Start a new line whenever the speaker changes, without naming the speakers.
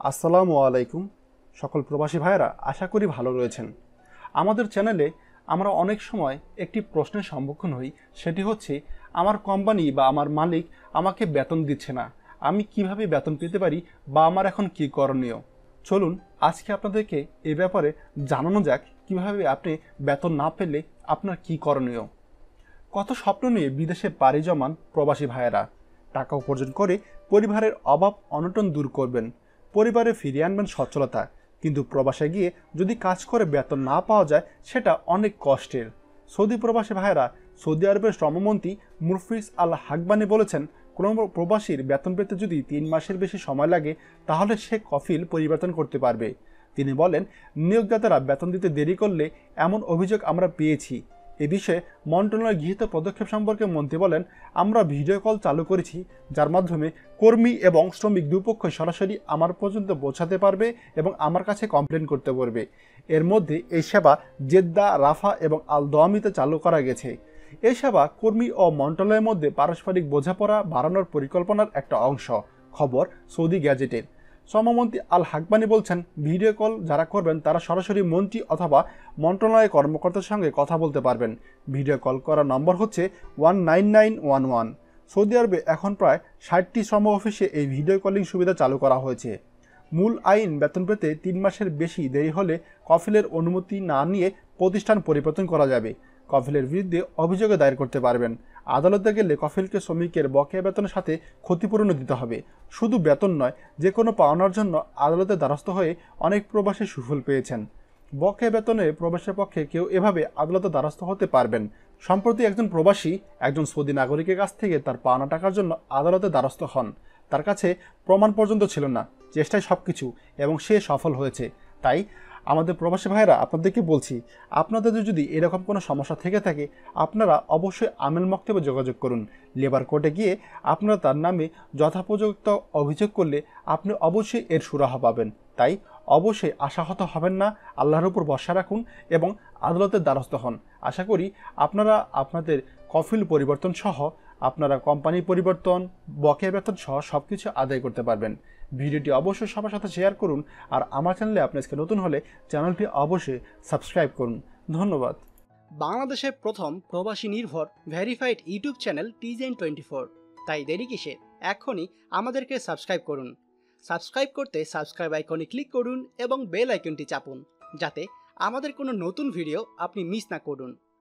আসসালামু আলাইকুম। সকল প্রবাসী ভাইয়েরা আশা করি ভালো রয়েছেন। আমাদের চ্যানেলে আমরা অনেক সময় একটি প্রশ্নের সম্মুখীন হই, সেটি হচ্ছে আমার কোম্পানি বা আমার মালিক আমাকে বেতন দিচ্ছে না, আমি কিভাবে বেতন পেতে পারি বা আমার এখন কি করণীয়। চলুন আজকে আপনাদেরকে এ ব্যাপারে জানানো যাক কিভাবে আপনি বেতন না পেলে আপনার কি করণীয়। কত স্বপ্ন নিয়ে বিদেশে পাড়ি জমান প্রবাসী ভাইয়েরা, টাকা উপার্জন করে পরিবারের অভাব অনটন দূর করবেন, পরিবারে ফিরিয়ে আনবেন সচ্ছলতা, কিন্তু প্রবাসে গিয়ে যদি কাজ করে বেতন না পাওয়া যায় সেটা অনেক কষ্টের। সৌদি প্রবাসী ভাইয়েরা, সৌদি আরবের শ্রমমন্ত্রী মুফরিস আল হাকবানি বলেছেন, কোনো প্রবাসীর বেতন পেতে যদি 3 মাসের বেশি সময় লাগে তাহলে সে কফিল পরিবর্তন করতে পারবে। তিনি বলেন, নিয়োগদাতারা বেতন দিতে দেরি করলে এমন অভিযোগ আমরা পেয়েছি। এ বিষয়ে মন্ত্রণালয়ের গৃহীত পদক্ষেপ সম্পর্কে মন্ত্রী বলেন, আমরা ভিডিও কল চালু করেছি, যার মাধ্যমে কর্মী এবং শ্রমিক দুপক্ষই সরাসরি আমার পর্যন্ত পৌঁছাতে পারবে এবং আমার কাছে কমপ্লেন করতে পারবে। এর মধ্যে এই সেবা জেদ্দা, রাফা এবং আল দোয়ামিতে চালু করা গেছে। এই সেবা কর্মী ও মন্ত্রণালয়ের মধ্যে পারস্পরিক বোঝাপড়া বাড়ানোর পরিকল্পনার একটা অংশ। খবর সৌদি গ্যাজেটের। শ্রমমন্ত্রী আল হাকবানি বলছেন, ভিডিও কল যারা করবেন তারা সরাসরি মন্ত্রী অথবা মন্ত্রণালয়ের কর্মকর্তার সঙ্গে কথা বলতে পারবেন। ভিডিও কল করার নম্বর হচ্ছে 19911। সৌদি আরবে এখন প্রায় 60টি শ্রম অফিসে এই ভিডিও কলিং সুবিধা চালু করা হয়েছে। মূল আইন, বেতন পেতে 3 মাসের বেশি দেরি হলে কফিলের অনুমতি না নিয়ে প্রতিষ্ঠান পরিবর্তন করা যাবে। কফিলের বিরুদ্ধে অভিযোগও দায়ের করতে পারবেন। আদালতে গেলে কফিলকে শ্রমিকের বকেয়া বেতনের সাথে ক্ষতিপূরণও দিতে হবে। শুধু বেতন নয়, যে কোনো পাওনার জন্য আদালতের দ্বারস্থ হয়ে অনেক প্রবাসী সুফল পেয়েছেন। বকেয়া বেতনে প্রবাসের পক্ষে কেউ এভাবে আদালতের দ্বারস্থ হতে পারবেন। সম্প্রতি একজন প্রবাসী একজন সৌদি নাগরিকের কাছ থেকে তার পাওনা টাকার জন্য আদালতের দ্বারস্থ হন। তার কাছে প্রমাণ পর্যন্ত ছিল না, চেষ্টায় সব কিছু, এবং সে সফল হয়েছে। তাই আমাদের প্রবাসী ভাইয়েরা, আপনাদেরকে বলছি, আপনাদের যদি এরকম কোনো সমস্যা থেকে থাকে আপনারা অবশ্যই আমেল মক্তবে যোগাযোগ করুন। লেবার কোর্টে গিয়ে আপনারা তার নামে যথোপযুক্ত অভিযোগ করলে আপনি অবশ্যই এর সুরাহা পাবেন। তাই অবশ্যই আশাহত হবেন না, আল্লাহর উপর ভরসা রাখুন এবং আদালতের দ্বারস্থ হন। আশা করি আপনারা আপনাদের কফিল পরিবর্তন সহ আপনারা কোম্পানি পরিবর্তন, বকেয়া বেতন সহ সব কিছু আদায় করতে পারবেন। ভিডিওটি অবশ্যই সবার সাথে শেয়ার করুন, আর আমার চ্যানেলে আপনি আজকে নতুন হলে চ্যানেলটি অবশ্যই সাবস্ক্রাইব করুন। ধন্যবাদ।
বাংলাদেশের প্রথম প্রবাসী নির্ভর ভেরিফাইড ইউটিউব চ্যানেল TJN24। তাই দেরি কিসে, এখনই আমাদেরকে সাবস্ক্রাইব করুন। সাবস্ক্রাইব করতে সাবস্ক্রাইব আইকনে ক্লিক করুন এবং বেল আইকনটি চাপুন, যাতে আমাদের কোনো নতুন ভিডিও আপনি মিস না করুন।